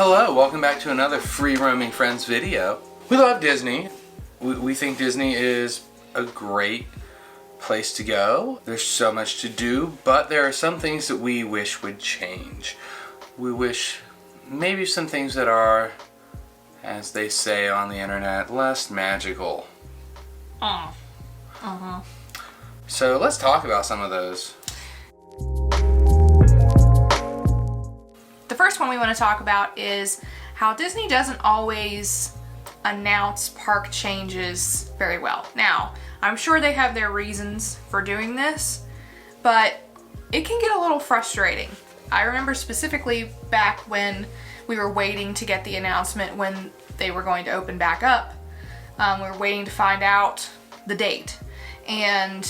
Hello, welcome back to another Free Roaming Friends video. We love Disney. We think Disney is a great place to go. There's so much to do, but there are some things that we wish would change. We wish maybe some things that are, as they say on the internet, less magical. So let's talk about some of those. The first one we want to talk about is how Disney doesn't always announce park changes very well. Now, I'm sure they have their reasons for doing this, but it can get a little frustrating. I remember specifically back when we were waiting to get the announcement when they were going to open back up. We were waiting to find out the date, and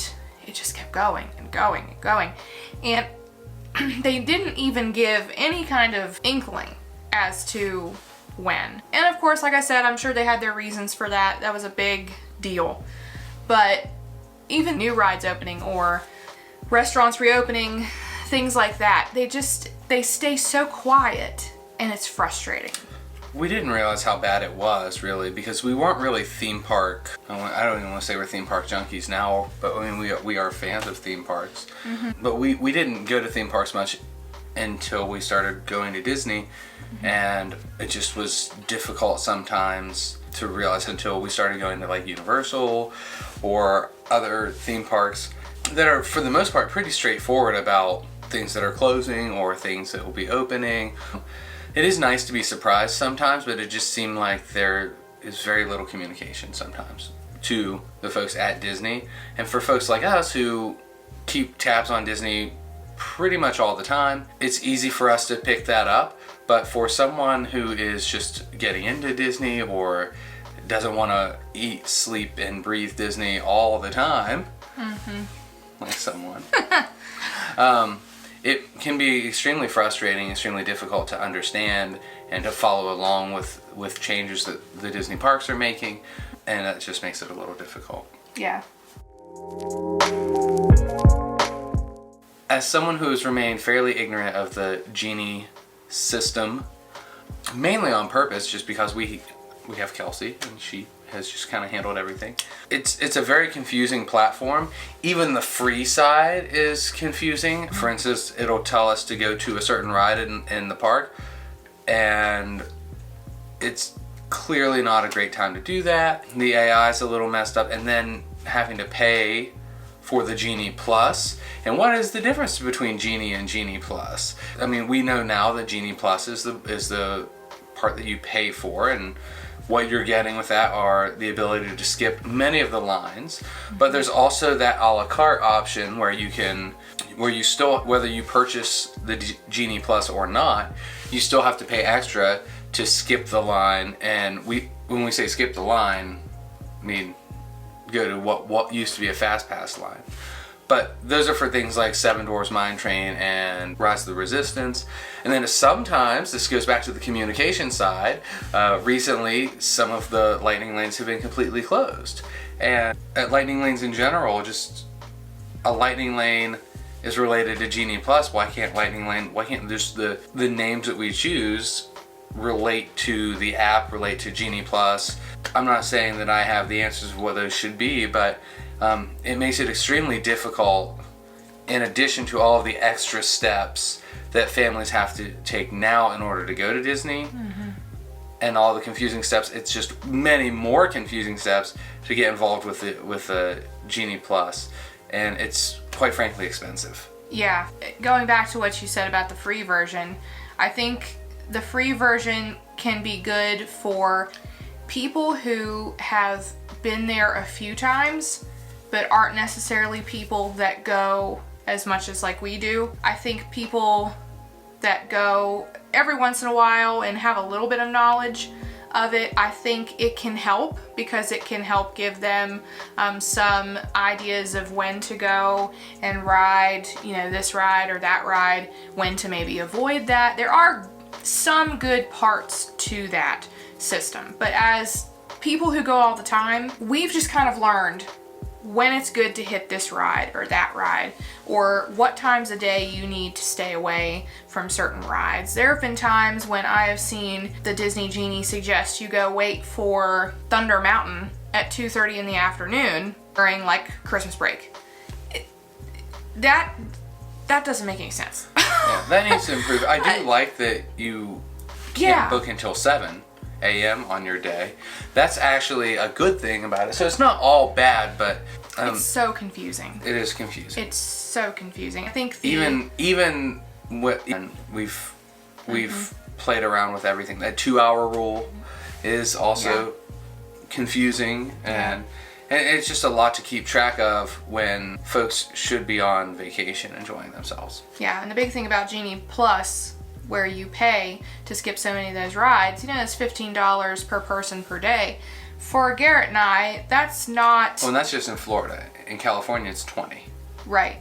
it just kept going and going and going. And they didn't even give any kind of inkling as to when. And of course, like I said, I'm sure they had their reasons for that. That was a big deal. But even new rides opening or restaurants reopening, things like that, they stay so quiet, and it's frustrating. We didn't realize how bad it was, really, because we weren't really theme park. I don't even want to say we're theme park junkies now, but I mean, we are fans of theme parks. But we didn't go to theme parks much until we started going to Disney, and it just was difficult sometimes to realize until we started going to like Universal or other theme parks that are, for the most part, pretty straightforward about things that are closing or things that will be opening. It is nice to be surprised sometimes, but it just seemed like there is very little communication sometimes to the folks at Disney. And for folks like us who keep tabs on Disney pretty much all the time, it's easy for us to pick that up. But for someone who is just getting into Disney or doesn't want to eat, sleep, and breathe Disney all the time, like someone, it can be extremely frustrating, extremely difficult to understand and to follow along with changes that the Disney parks are making, and that just makes it a little difficult. Yeah. As someone who has remained fairly ignorant of the Genie system, mainly on purpose, just because we have Kelsey and she has just kind of handled everything. It's a very confusing platform. Even the free side is confusing. For instance, it'll tell us to go to a certain ride in the park, and it's clearly not a great time to do that. The AI is a little messed up, and then having to pay for the Genie Plus. And what is the difference between Genie and Genie Plus? I mean, we know now that Genie Plus is the part that you pay for, and what you're getting with that are the ability to skip many of the lines, but there's also that a la carte option where you still, whether you purchase the Genie Plus or not, you still have to pay extra to skip the line. And when we say skip the line, I mean go to what used to be a fast pass line. But those are for things like Seven Dwarfs Mine Train and Rise of the Resistance. And then sometimes, this goes back to the communication side, recently some of the lightning lanes have been completely closed. And at lightning lanes in general, just a lightning lane is related to Genie Plus. Why can't just the names that we choose relate to the app, relate to Genie Plus? I'm not saying that I have the answers of what those should be, but it makes it extremely difficult, in addition to all of the extra steps that families have to take now in order to go to Disney, and all the confusing steps. It's just many more confusing steps to get involved with the Genie Plus, and it's quite frankly expensive. Yeah, going back to what you said about the free version, I think the free version can be good for people who have been there a few times but aren't necessarily people that go as much as like we do. I think people that go every once in a while and have a little bit of knowledge of it, I think it can help, because it can help give them some ideas of when to go and ride, this ride or that ride, when to maybe avoid that. There are some good parts to that system, but as people who go all the time, we've just kind of learned when it's good to hit this ride or that ride, or what times a day you need to stay away from certain rides. There have been times when I have seen the Disney Genie suggest you go wait for Thunder Mountain at 2:30 in the afternoon during like Christmas break. That doesn't make any sense. Yeah, that needs to improve. I do like that you can't book until 7 a.m. on your day. That's actually a good thing about it. So it's not all bad, but it's so confusing. It is confusing. It's so confusing. I think even what we've played around with everything. That 2-hour rule is also confusing, and it's just a lot to keep track of when folks should be on vacation enjoying themselves. Yeah, and the big thing about Genie Plus, where you pay to skip so many of those rides, it's $15 per person per day. For Garrett and I, that's not... Well, and that's just in Florida. In California, it's 20. Right.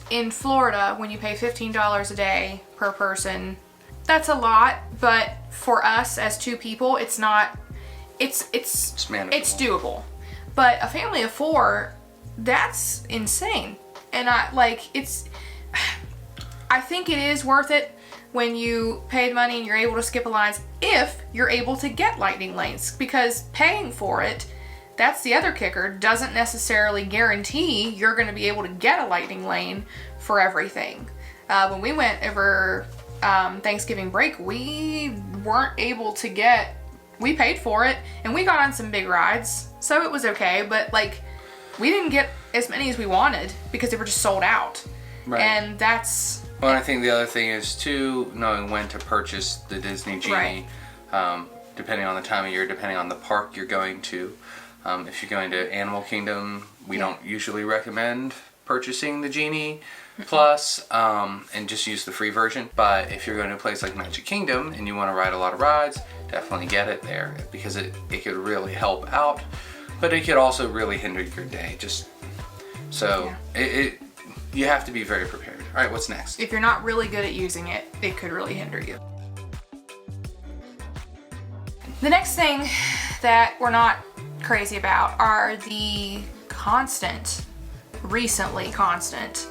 In Florida, when you pay $15 a day per person, that's a lot, but for us as 2 people, it's not... It's manageable. It's doable. But a family of 4, that's insane. And I think it is worth it when you pay the money and you're able to skip a lines if you're able to get lightning lanes, because paying for it, that's the other kicker, doesn't necessarily guarantee you're going to be able to get a lightning lane for everything. When we went over Thanksgiving break, we weren't able to get... We paid for it, and we got on some big rides, so it was okay, but we didn't get as many as we wanted because they were just sold out. Right. And that's... Well, I think the other thing is, too, knowing when to purchase the Disney Genie, depending on the time of year, depending on the park you're going to. If you're going to Animal Kingdom, we don't usually recommend purchasing the Genie Plus and just use the free version. But if you're going to a place like Magic Kingdom and you want to ride a lot of rides, definitely get it there, because it could really help out, but it could also really hinder your day. You have to be very prepared. All right, what's next? If you're not really good at using it, it could really hinder you. The next thing that we're not crazy about are the recently constant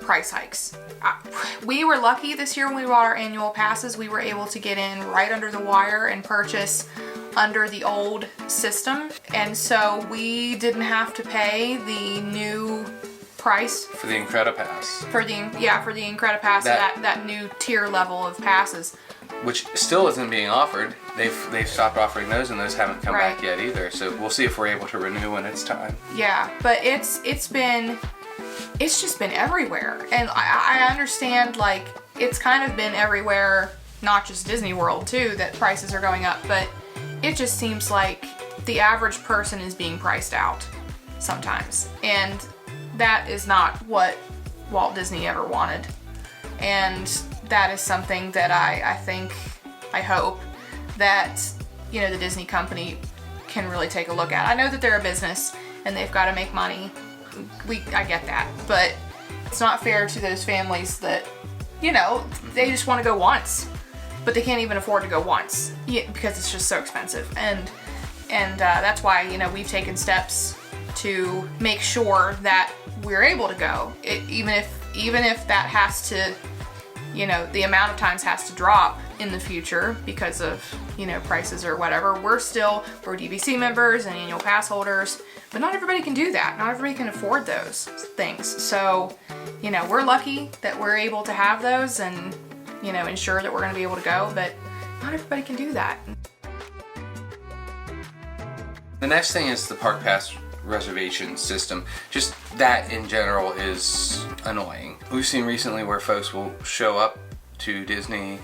price hikes. We were lucky this year when we bought our annual passes. We were able to get in right under the wire and purchase under the old system, and so we didn't have to pay the new price for the Incredipass. For the Incredipass, that new tier level of passes, which still isn't being offered. They've stopped offering those, and those haven't come back yet either. So we'll see if we're able to renew when it's time. Yeah, but it's just been everywhere, and I understand it's kind of been everywhere, not just Disney World too, that prices are going up, but it just seems like the average person is being priced out sometimes, and that is not what Walt Disney ever wanted. And that is something that I hope that, the Disney company can really take a look at. I know that they're a business and they've got to make money. I get that, but it's not fair to those families that, they just want to go once, but they can't even afford to go once because it's just so expensive. And that's why, we've taken steps to make sure that we're able to go, even if that has to, the amount of times has to drop in the future because of, prices or whatever. We're DVC members and annual pass holders, but not everybody can do that. Not everybody can afford those things. So, we're lucky that we're able to have those and, ensure that we're going to be able to go, but not everybody can do that. The next thing is the Park Pass reservation system. Just that in general is annoying. We've seen recently where folks will show up to Disney,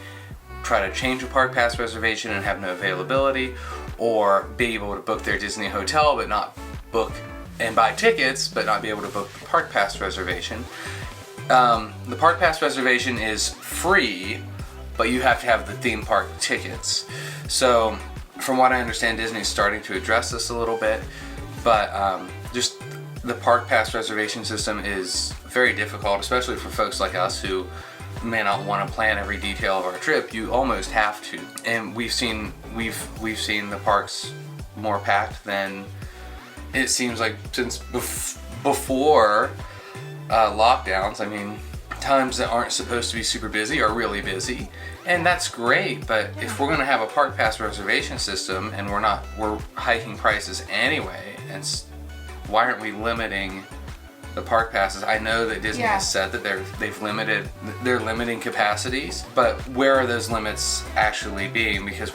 try to change a Park Pass reservation and have no availability, or be able to book their Disney hotel but not book and buy tickets but not be able to book the Park Pass reservation. The Park Pass reservation is free, but you have to have the theme park tickets. So from what I understand, Disney's starting to address this a little bit, but just the Park Pass reservation system is very difficult, especially for folks like us who may not want to plan every detail of our trip. You almost have to, and we've seen the parks more packed than it seems like since before lockdowns, I mean, times that aren't supposed to be super busy are really busy, and that's great. But if we're going to have a park pass reservation system and we're hiking prices anyway, and why aren't we limiting the park passes? I know that Disney has said that they're limiting capacities, but where are those limits actually being? Because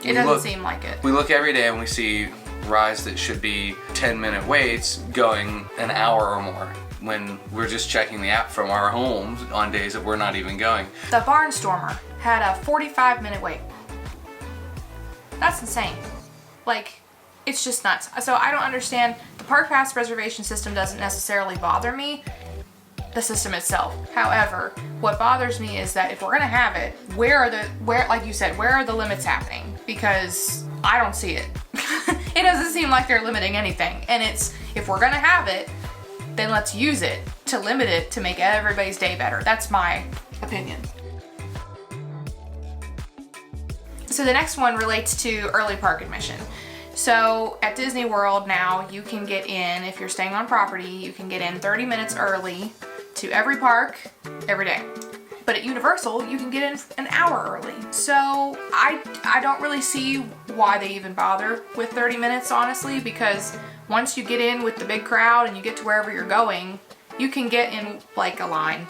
it doesn't seem like it. We look every day and we see rides that should be 10-minute waits going an hour or more, when we're just checking the app from our homes on days that we're not even going. The Barnstormer had a 45-minute wait. That's insane. Like, it's just nuts. So I don't understand. The park pass reservation system doesn't necessarily bother me, the system itself. However, what bothers me is that if we're gonna have it, like you said, where are the limits happening? Because I don't see it. It doesn't seem like they're limiting anything. And if we're gonna have it, then let's use it to limit it to make everybody's day better. That's my opinion. So the next one relates to early park admission. So at Disney World now, you can get in, if you're staying on property, you can get in 30 minutes early to every park every day. But at Universal, you can get in an hour early. So I don't really see why they even bother with 30 minutes, honestly, because once you get in with the big crowd and you get to wherever you're going, you can get in like a line,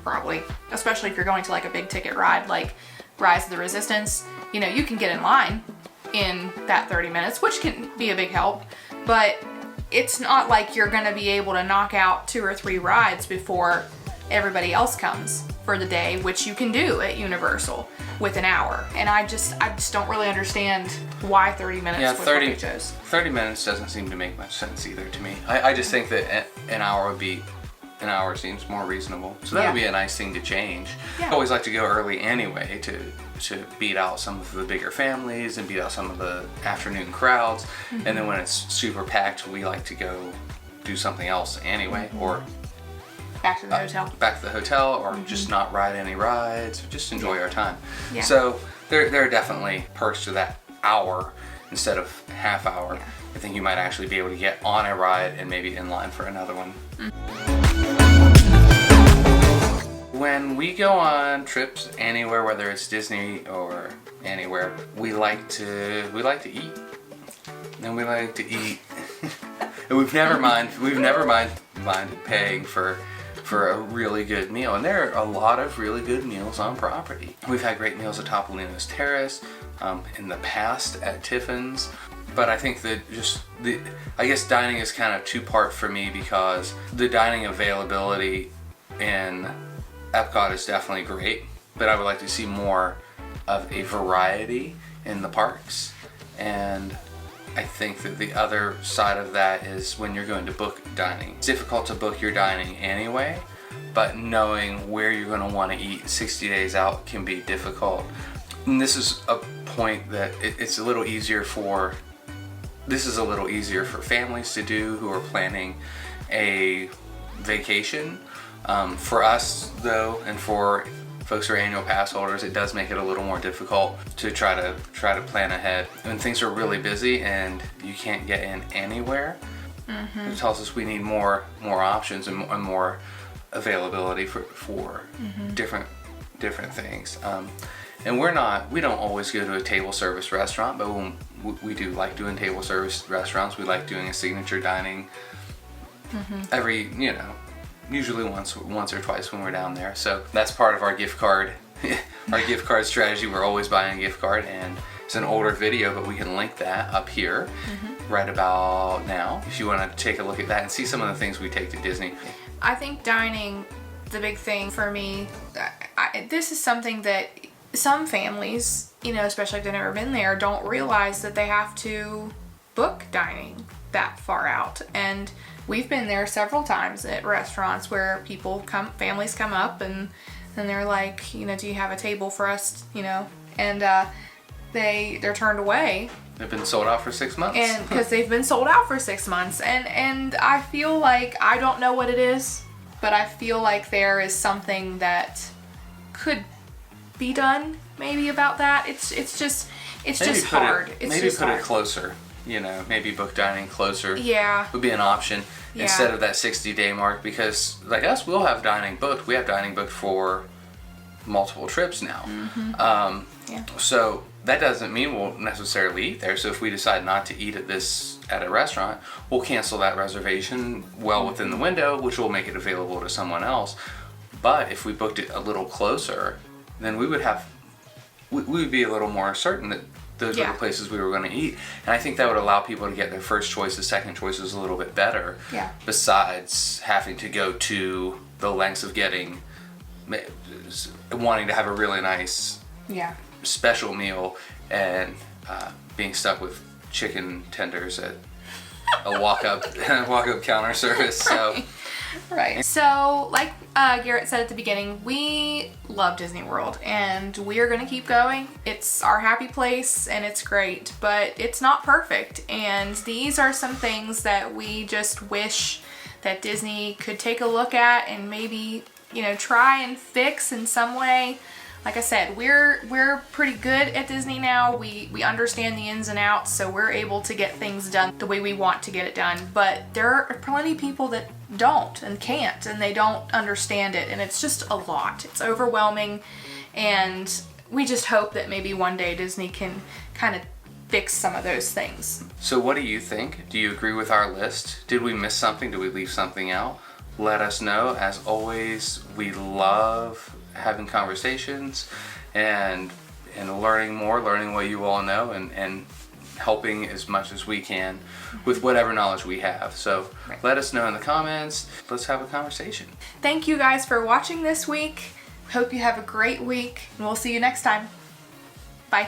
probably. Especially if you're going to like a big ticket ride like Rise of the Resistance. You know, you can get in line in that 30 minutes, which can be a big help. But it's not like you're gonna be able to knock out 2 or 3 rides before everybody else comes for the day, which you can do at Universal with an hour. And I just don't really understand why 30 minutes was what they chose. 30 minutes doesn't seem to make much sense either to me. I just think that an hour seems more reasonable. So that would be a nice thing to change. Yeah. I always like to go early anyway to beat out some of the bigger families and beat out some of the afternoon crowds. And then when it's super packed, we like to go do something else anyway, or back to the hotel. Back to the hotel, or just not ride any rides, or just enjoy our time. Yeah. So there are definitely perks to that hour instead of half hour. Yeah. I think you might actually be able to get on a ride and maybe in line for another one. When we go on trips anywhere, whether it's Disney or anywhere, we like to eat. And we like to eat. And we've never minded paying for a really good meal. And there are a lot of really good meals on property. We've had great meals at Topolino's Terrace, in the past at Tiffin's. But I think that I guess dining is kind of two-part for me, because the dining availability in Epcot is definitely great, but I would like to see more of a variety in the parks. And I think that the other side of that is when you're going to book dining. It's difficult to book your dining anyway, but knowing where you're going to want to eat 60 days out can be difficult. And this is a point that it's a little easier for families to do who are planning a vacation. For us though, and for folks who are annual pass holders, it does make it a little more difficult to try to plan ahead. When things are really busy and you can't get in anywhere, it tells us we need more options and more availability for different things. And we don't always go to a table service restaurant, but when we do like doing table service restaurants, we like doing a signature dining every, usually once or twice when we're down there. So that's part of our gift card strategy. We're always buying a gift card, and it's an older video, but we can link that up here right about now if you want to take a look at that and see some of the things we take to Disney. I think dining, the big thing for me, this is something that some families, especially if they've never been there, don't realize that they have to book dining that far out. And we've been there several times at restaurants where families come up and they're like, do you have a table for us, and they're turned away. They've been sold out for 6 months. And because they've been sold out for 6 months. And I feel like, I don't know what it is, but I feel like there is something that could be done maybe about that. It's just hard. Maybe put it closer. maybe book dining closer Yeah. would be an option Yeah. instead of that 60-day mark, because like us, we'll have dining booked. We have dining booked for multiple trips now. Yeah. So that doesn't mean we'll necessarily eat there. So if we decide not to eat at a restaurant, we'll cancel that reservation well within the window, which will make it available to someone else. But if we booked it a little closer, then we would be a little more certain that those are the places we were going to eat. And I think that would allow people to get their first choices, second choices a little bit better. Yeah. Besides having to go to the lengths of wanting to have a really nice special meal and being stuck with chicken tenders at a walk-up counter service. So. Right. So, like Garrett said at the beginning, we love Disney World and we are going to keep going. It's our happy place and it's great, but it's not perfect. And these are some things that we just wish that Disney could take a look at and maybe, try and fix in some way. Like I said, we're pretty good at Disney now. We understand the ins and outs, so we're able to get things done the way we want to get it done. But there are plenty of people that don't and can't, and they don't understand it, and it's just a lot. It's overwhelming, and we just hope that maybe one day Disney can kind of fix some of those things. So what do you think? Do you agree with our list? Did we miss something? Did we leave something out? Let us know. As always, we love having conversations and learning what you all know and helping as much as we can with whatever knowledge we have. So let us know in the comments. Let's have a conversation. Thank you guys for watching this week. Hope you have a great week, and we'll see you next time. Bye.